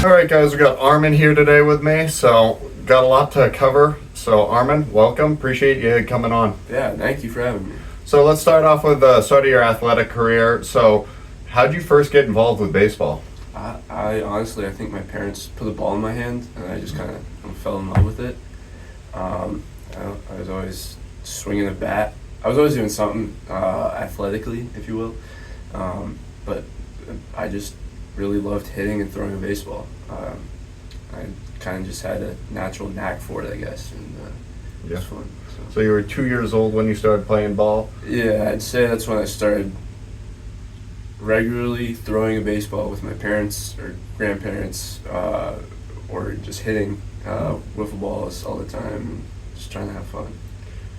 All right, guys, we got Armen here today with me, so got a lot to cover. So, Armen, welcome. Appreciate you coming on. Yeah, thank you for having me. So, let's start off with the start of your athletic career. So, how'd you first get involved with baseball? I honestly, I think my parents put a ball in my hand, and I just kind of fell in love with it. I was always swinging a bat. I was always doing something athletically, if you will. But I just really loved hitting and throwing a baseball. I kind of just had a natural knack for it, I guess, and it was fun. So you were 2 years old when you started playing ball? Yeah, I'd say that's when I started regularly throwing a baseball with my parents or grandparents, or just hitting wiffle balls all the time, just trying to have fun.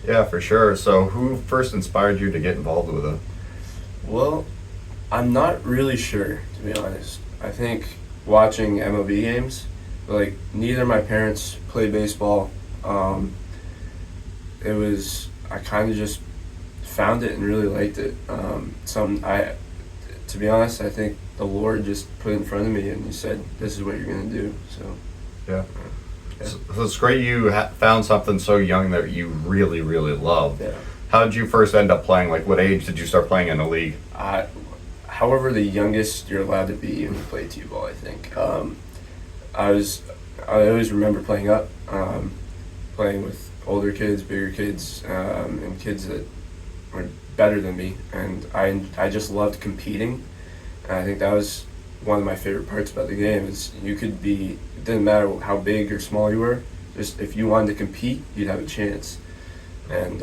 Yeah, for sure. So who first inspired you to get involved with it? Well, I'm not really sure, to be honest. I think watching MLB games, like neither of my parents played baseball. I kind of just found it and really liked it. To be honest, I think the Lord just put it in front of me and He said, "This is what you're gonna do." So. Yeah. So it's great you found something so young that you really, really loved. Yeah. How did you first end up playing? Like, what age did you start playing in the league? However, the youngest you're allowed to be when you play T-ball, I think. I always remember playing playing with older kids, bigger kids, and kids that were better than me, and I just loved competing. And I think that was one of my favorite parts about the game is it didn't matter how big or small you were, just if you wanted to compete, you'd have a chance. And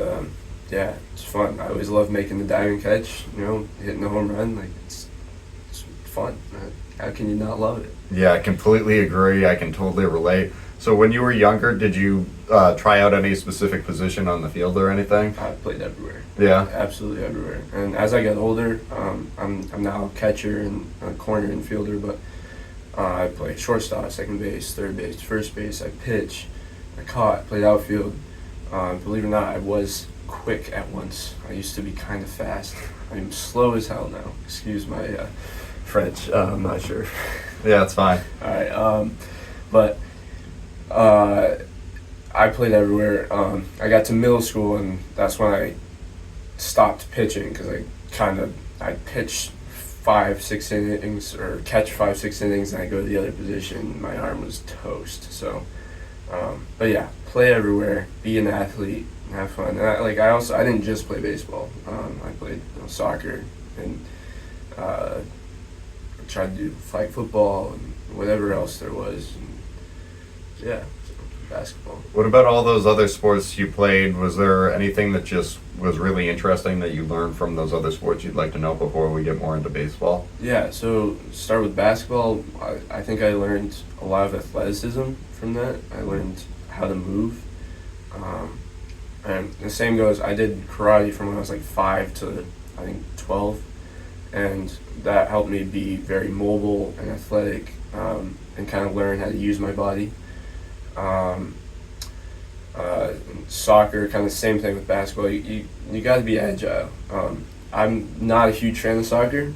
yeah, it's fun. I always loved making the diving catch, hitting the home run. Like it's fun. How can you not love it? Yeah, I completely agree. I can totally relate. So when you were younger, did you try out any specific position on the field or anything? I played everywhere. Yeah, absolutely everywhere. And as I get older, I'm now a catcher and a corner infielder, but I play shortstop, second base, third base, first base. I pitch, I caught, played outfield. Believe it or not, I was quick at once. I used to be kind of fast. I'm slow as hell now. Excuse my French. I'm not sure. Yeah, it's fine. All right. But I played everywhere. I got to middle school, and that's when I stopped pitching because I pitch 5-6 innings or catch 5-6 innings, and I go to the other position. My arm was toast. So, but yeah, play everywhere, be an athlete, and have fun. And I didn't just play baseball. I played soccer and tried to do flag football and whatever else there was. And yeah. Basketball. What about all those other sports you played? Was there anything that just was really interesting that you learned from those other sports you'd like to know before we get more into baseball? Yeah, so start with basketball. I think I learned a lot of athleticism from that. I learned how to move. And the same goes, I did karate from when I was like 5 to I think 12. And that helped me be very mobile and athletic, and kind of learn how to use my body. Soccer, kind of the same thing with basketball. You got to be agile. I'm not a huge fan of soccer.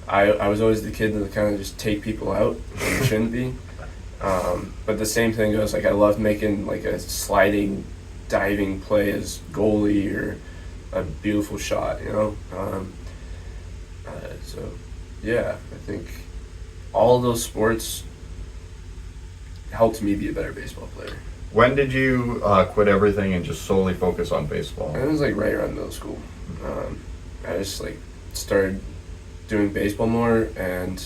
I was always the kid that kind of just take people out when you shouldn't be. But the same thing goes, I loved making like a sliding, diving play as goalie or a beautiful shot, So yeah, I think all of those sports helped me be a better baseball player. When did you quit everything and just solely focus on baseball? And it was right around middle school. I just started doing baseball more, and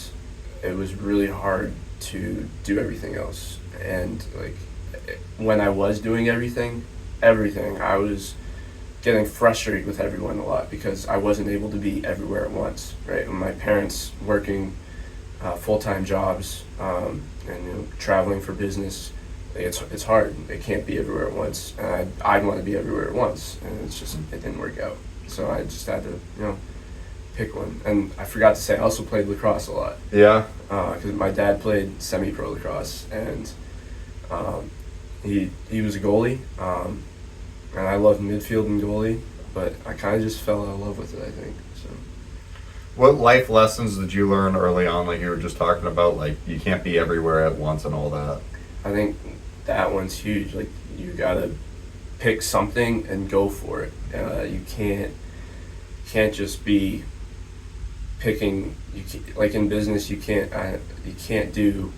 it was really hard to do everything else. And when I was doing everything, I was getting frustrated with everyone a lot because I wasn't able to be everywhere at once. Right, and my parents working full-time jobs and traveling for business. It's hard. They can't be everywhere at once, and I'd want to be everywhere at once, and it didn't work out. So I just had to pick one. And I forgot to say, I also played lacrosse a lot. Yeah. Because my dad played semi-pro lacrosse, and he was a goalie, and I loved midfield and goalie, but I kind of just fell in love with it, I think. So. What life lessons did you learn early on, like you were just talking about, like you can't be everywhere at once and all that? I think that one's huge. Like, you gotta pick something and go for it. You can't just be picking. Like in business, you can't do.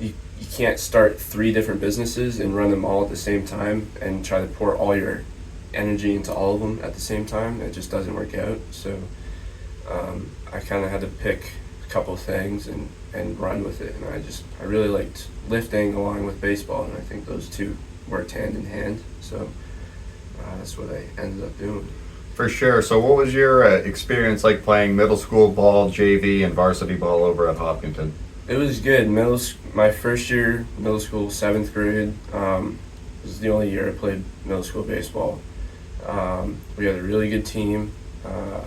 You can't start 3 different businesses and run them all at the same time and try to pour all your energy into all of them at the same time. It just doesn't work out. So I kind of had to pick a couple things and run with it. And I really liked lifting along with baseball, and I think those two worked hand in hand. So that's what I ended up doing. For sure. So what was your experience like playing middle school ball, JV, and varsity ball over at Hopkinton? It was good. My first year, middle school, 7th grade, was the only year I played middle school baseball. We had a really good team. I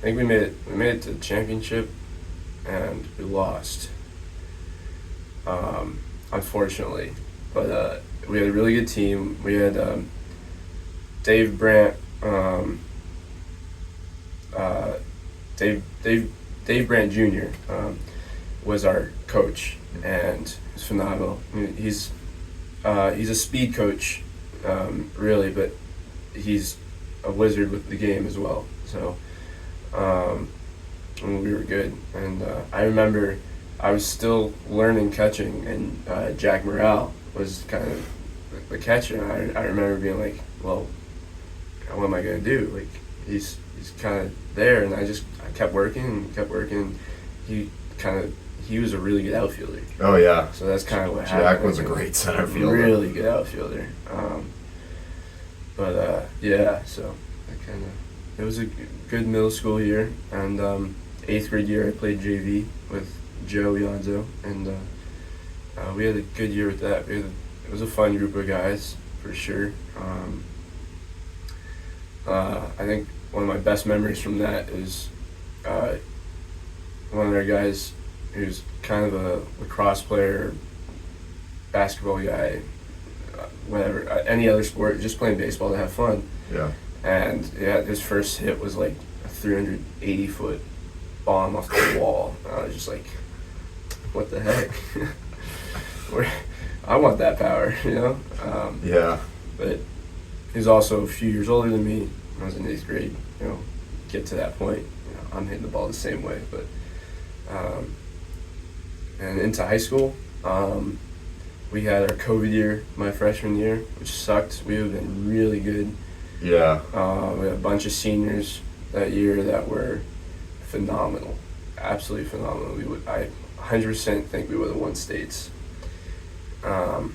think we made it to the championship, and we lost, unfortunately. But we had a really good team. We had Dave Brandt, Dave Brandt Jr. Was our coach, and he's phenomenal. I mean, he's a speed coach, really, but he's a wizard with the game as well. So we were good, and I remember I was still learning catching, and Jack Morrell was kind of the catcher. And I remember being like, well, what am I gonna do? Like, he's kind of there, and I kept working and kept working. He was a really good outfielder. Oh yeah. So that's kind of what happened. Jack was a great center fielder. Really good outfielder. Yeah, so it was a good middle school year, and 8th grade year I played JV with Joe Yonzo, and we had a good year with that. It was a fun group of guys, for sure. I think one of my best memories from that is one of our guys who's kind of a lacrosse player, basketball guy, whatever, any other sport, just playing baseball to have fun. Yeah. And yeah, his first hit was like a 380-foot bomb off the wall. And I was just like, what the heck? I want that power, you know? Yeah. But he's also a few years older than me. When I was in 8th grade, get to that point, I'm hitting the ball the same way. But and into high school, we had our COVID year, my freshman year, which sucked. We would have been really good. Yeah. We had a bunch of seniors that year that were phenomenal, absolutely phenomenal. I 100% think we would have won states. But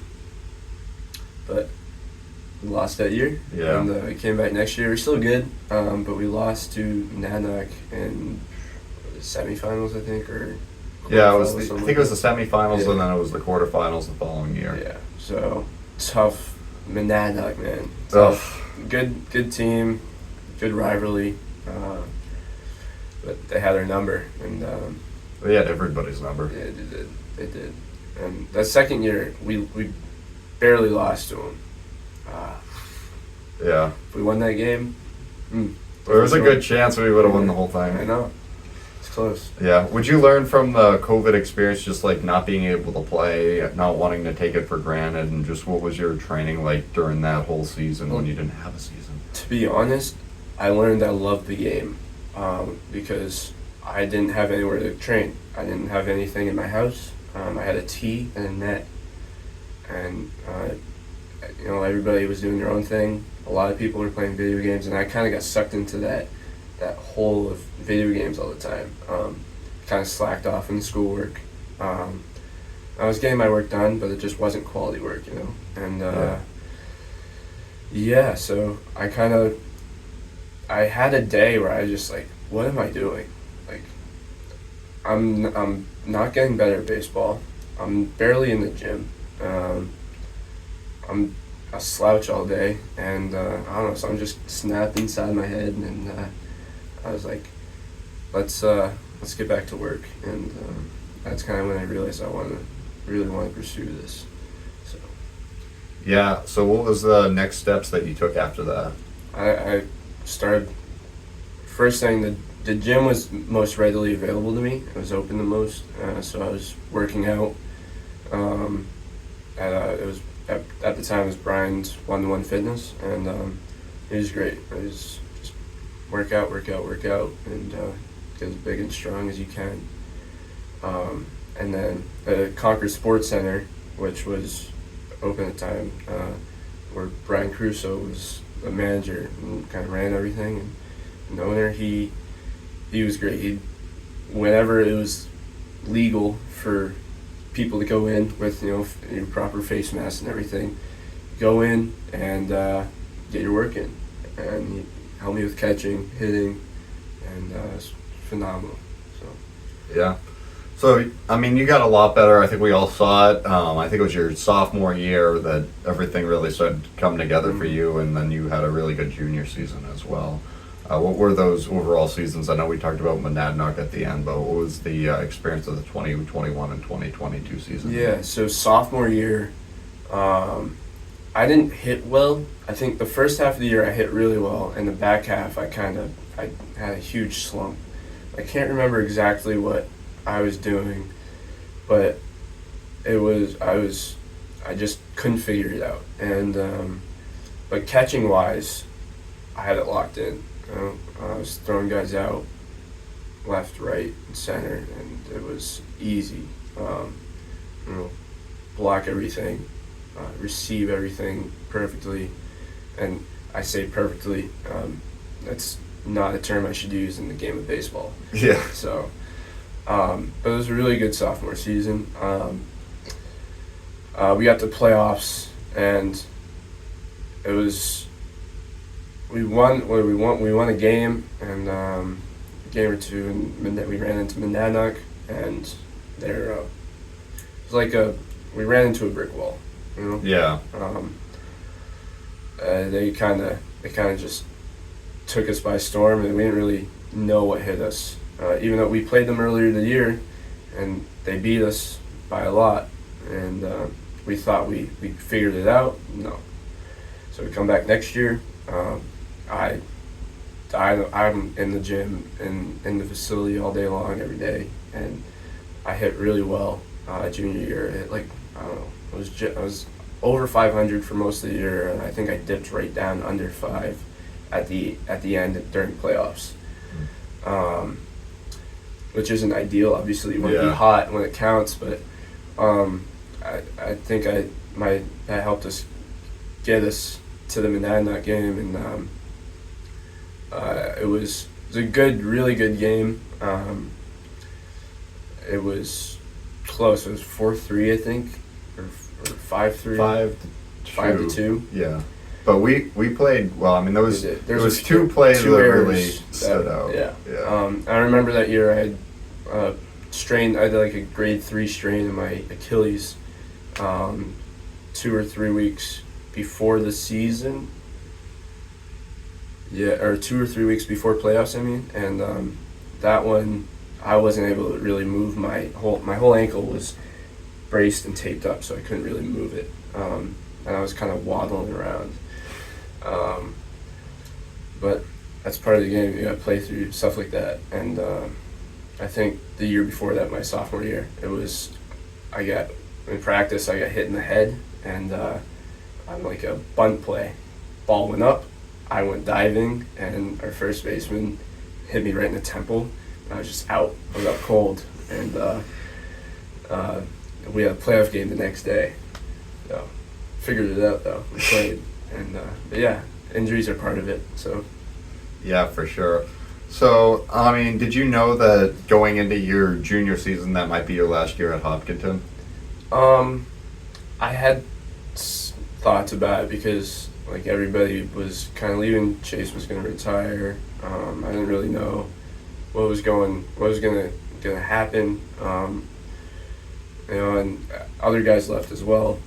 we lost that year. Yeah. And we came back next year. We're still good, but we lost to Nanac in the semifinals, I think, or Yeah, quarterfinals, I something think it was the like semifinals, Yeah. and then it was the quarterfinals the following that. year. Yeah. So tough, Nanac, man. Ugh. Tough. Good team, good rivalry. But they had our number, and They had everybody's number. yeah, they did. And that second year, we barely lost to them. Yeah. If we won that game, There was a good chance we would have won the whole I thing. know. It's close. Yeah. Would you learn from the COVID experience, just like not being able to play, not wanting to take it for granted, and just what was your training like during that whole season when you didn't have a season? To be honest, I learned I loved the game because I didn't have anywhere to train. I didn't have anything in my house. I had a tee and a net, and everybody was doing their own thing. A lot of people were playing video games, and I kind of got sucked into that hole of video games all the time. Kind of slacked off in schoolwork. I was getting my work done, but it just wasn't quality work, And so I had a day where I was just like, what am I doing? Like, I'm not getting better at baseball. I'm barely in the gym. I'm a slouch all day, and I don't know. So I'm just snapped inside my head, and I was like, let's get back to work. And that's kind of when I realized I really want to pursue this. So Yeah. So what was the next steps that you took after that? I started. First thing, the gym was most readily available to me. It was open the most, so I was working out. It was at the time it was Brian's one-to-one fitness, and it was great. It was just work out, and get as big and strong as you can. And then the Concord Sports Center, which was open at the time, where Brian Crusoe was the manager and kind of ran everything, and the owner, he was great. Whenever it was legal for people to go in with your proper face mask and everything, go in and get your work in, and he helped me with catching, hitting, and it's phenomenal. So Yeah. So, I mean, you got a lot better. I think we all saw it. I think it was your sophomore year that everything really started to come together for you, and then you had a really good junior season as well. What were those overall seasons? I know we talked about Monadnock at the end, but what was the experience of the 2021 and 2022 season? Yeah, so sophomore year, I didn't hit well. I think the first half of the year I hit really well, and the back half I had a huge slump. I can't remember exactly what I was doing, but I just couldn't figure it out. And but catching wise, I had it locked in. I was throwing guys out left, right, and center, and it was easy. Block everything, receive everything perfectly, and I say perfectly. That's not a term I should use in the game of baseball. Yeah. So, but it was a really good sophomore season. We got to playoffs, and it was. We won a game, and a game or two, and we ran into Monadnock, and we ran into a brick wall, Yeah. They kind of just took us by storm, and we didn't really know what hit us. Even though we played them earlier in the year, and they beat us by a lot, and we thought we figured it out. No. So we come back next year. I'm in the gym and in the facility all day long, every day, and I hit really well. Junior year, I hit I don't know. I was over 500 for most of the year, and I think I dipped right down under 5 at the end during playoffs, which isn't ideal. Obviously, you want to be hot when it counts, but I think that helped us get us to the Monadnock game, and it was a really good game. It was close. It was 4-3, I think, or 5-3. 5-2. Yeah. But we played well. I mean, there was two plays that really stood out. Yeah. I remember that year I had I had like a grade 3 strain in my Achilles 2 or 3 weeks before the season. Yeah, or 2 or 3 weeks before playoffs, I mean. And that one, I wasn't able to really move. My whole ankle was braced and taped up, so I couldn't really move it. And I was kind of waddling around. But that's part of the game. You got to play through stuff like that. And I think the year before that, my sophomore year, in practice, I got hit in the head, and on like a bunt play, ball went up, I went diving, and our first baseman hit me right in the temple. I was just out. I was out cold, and we had a playoff game the next day. So figured it out though. We played, and but yeah, injuries are part of it. So yeah, for sure. So I mean, did you know that going into your junior season that might be your last year at Hopkinton? I had thoughts about it because like everybody was kind of leaving. Chase was going to retire. I didn't really know what was gonna happen. And other guys left as well.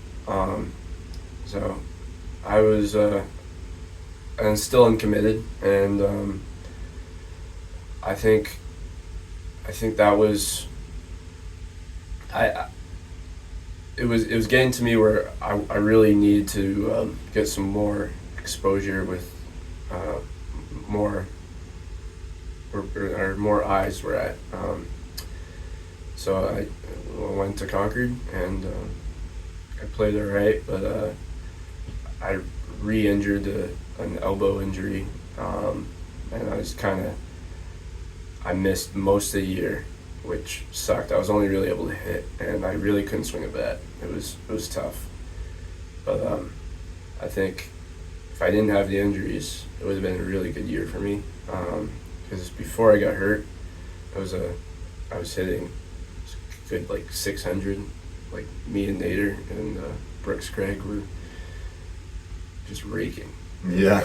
So I was and still uncommitted, and I think that was it was getting to me where I really needed to get some more exposure with more or more eyes were at. So I went to Concord, and I played all right, but I re-injured an elbow injury, and I missed most of the year, which sucked. I was only really able to hit, and I really couldn't swing a bat. It was tough, but I think if I didn't have the injuries, it would have been a really good year for me. Because before I got hurt, I was hitting good like 600, like me and Nader and Brooks Craig were just raking. Yeah.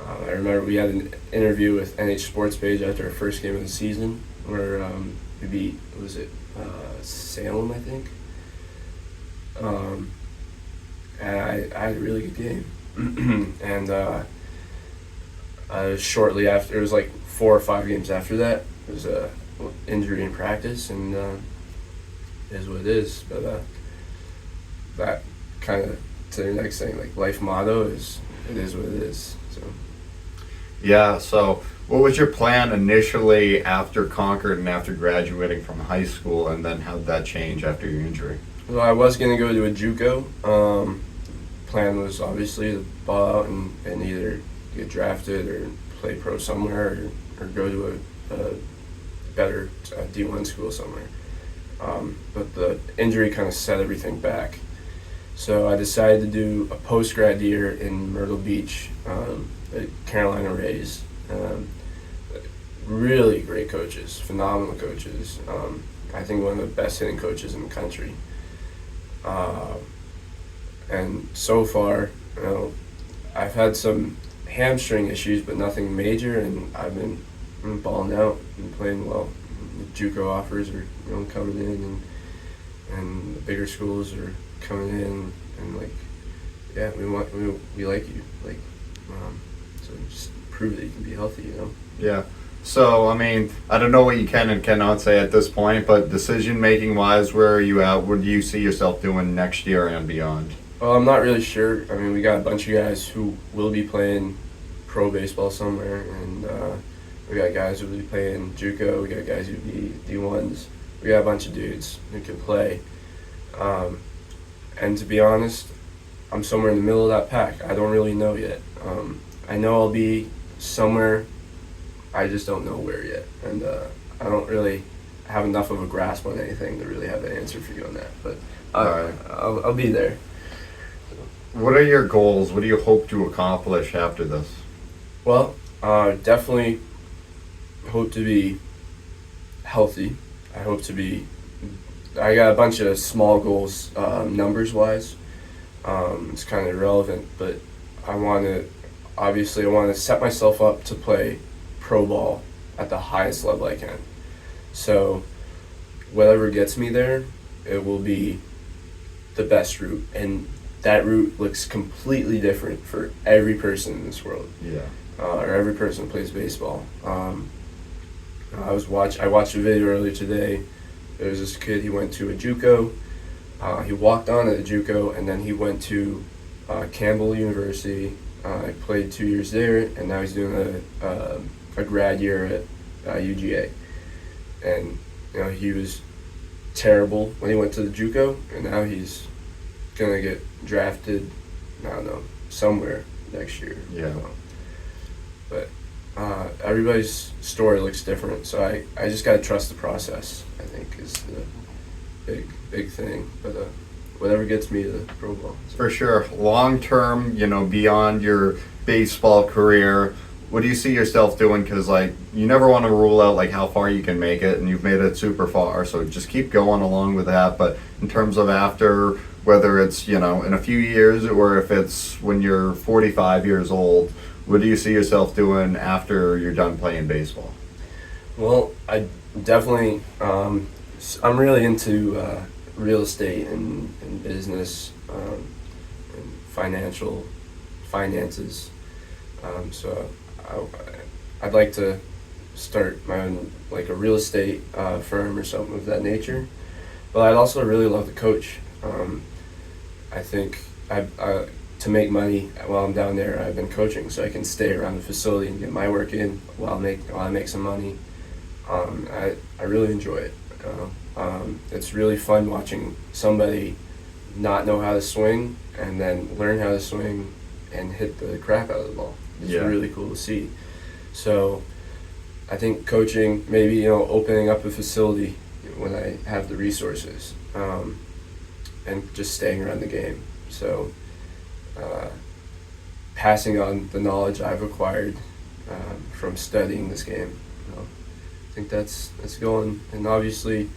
I remember we had an interview with NH Sports Page after our first game of the season where we beat, Salem, I think. And I had a really good game. And shortly after, it was like 4 or 5 games after that, it was a injury in practice, and it is what it is. But that kind of, to the next thing, like life motto is, it is what it is. So. Yeah, so what was your plan initially after Concord and after graduating from high school, and then how did that change after your injury? Well, I was going to go to a JUCO. Plan was obviously to ball out and either get drafted or play pro somewhere, or go to a better D1 school somewhere. But the injury kind of set everything back. So I decided to do a post grad year in Myrtle Beach, at Carolina Rays. Really great coaches, phenomenal coaches. I think one of the best hitting coaches in the country. And so far, I've had some hamstring issues, but nothing major, and I've been balling out and playing well. The JUCO offers are coming in, and the bigger schools are coming in, and like, yeah, we like you, like, so just prove that you can be healthy, Yeah. So, I mean, I don't know what you can and cannot say at this point, but decision-making wise, where are you at? What do you see yourself doing next year and beyond? Well, I'm not really sure. I mean, we got a bunch of guys who will be playing pro baseball somewhere, and we got guys who will be playing JUCO. We got guys who will be D1s. We got a bunch of dudes who can play. And to be honest, I'm somewhere in the middle of that pack. I don't really know yet. I know I'll be somewhere. I just don't know where yet, and I don't really have enough of a grasp on anything to really have an answer for you on that. But I'll be there. What are your goals? What do you hope to accomplish after this? Well, definitely hope to be healthy. I got a bunch of small goals, numbers-wise. It's kind of irrelevant, but I want to set myself up to play pro ball at the highest level I can. So whatever gets me there, it will be the best route, and that route looks completely different for every person in this world. Yeah. Or every person who plays baseball. I watched a video earlier today. There was this kid, he went to a JUCO. He walked on at a JUCO, and then he went to Campbell University. He played 2 years there, and now he's doing a grad year at UGA. And he was terrible when he went to the JUCO, and now he's gonna get drafted, I don't know, somewhere next year. Yeah. But everybody's story looks different, so I just gotta trust the process, I think, is the big thing. But whatever gets me to pro ball. So. For sure. Long term, beyond your baseball career, what do you see yourself doing? Because, you never want to rule out, how far you can make it, and you've made it super far, so just keep going along with that. But in terms of after, whether it's, in a few years or if it's when you're 45 years old, what do you see yourself doing after you're done playing baseball? Well, I definitely, I'm really into real estate and business and finances. So I'd like to start my own, a real estate firm or something of that nature. But I'd also really love to coach. I think, to to make money while I'm down there, I've been coaching, so I can stay around the facility and get my work in while I make some money. I really enjoy it. It's really fun watching somebody not know how to swing and then learn how to swing and hit the crap out of the ball. It's really cool to see. So I think coaching, maybe, you know, opening up a facility when I have the resources, and just staying around the game. So passing on the knowledge I've acquired from studying this game. You know, I think that's going, and obviously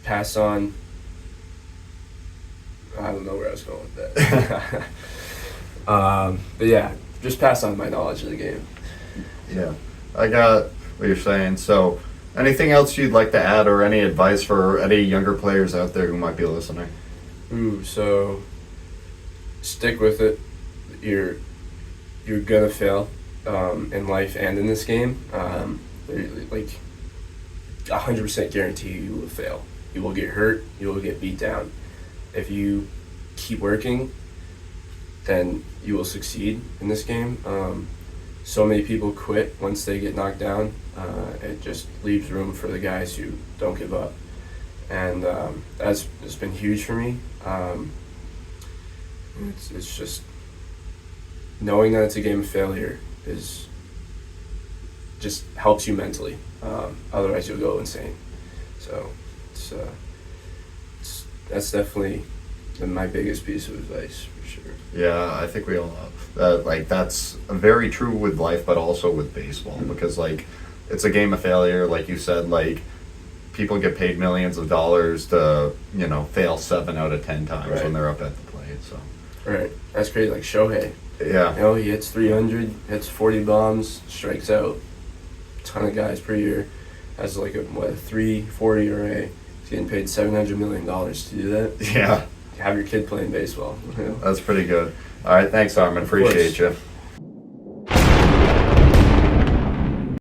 pass on. I don't know where I was going with that. But yeah, just pass on my knowledge of the game. Yeah, I got what you're saying. So, anything else you'd like to add, or any advice for any younger players out there who might be listening? So stick with it. You're gonna fail in life and in this game. Like 100% guarantee you will fail. You will get hurt. You will get beat down. If you keep working, then you will succeed in this game. So many people quit once they get knocked down. It just leaves room for the guys who don't give up. And it's been huge for me. It's just knowing that it's a game of failure is just helps you mentally. Otherwise, you'll go insane. So that's definitely my biggest piece of advice for sure. Yeah, I think we all know. Like, that's very true with life, but also with baseball, because like it's a game of failure. Like you said, like people get paid millions of dollars to, you know, fail 7 out of 10 times when they're up at the plate. So right, that's crazy. Like Shohei. Yeah. You know, he hits 300, hits 40 bombs, strikes out a ton of guys per year, has like a 340 ERA. He's getting paid $700 million to do that. Yeah. Have your kid playing baseball. You know? That's pretty good. All right, thanks, Armen. Appreciate you.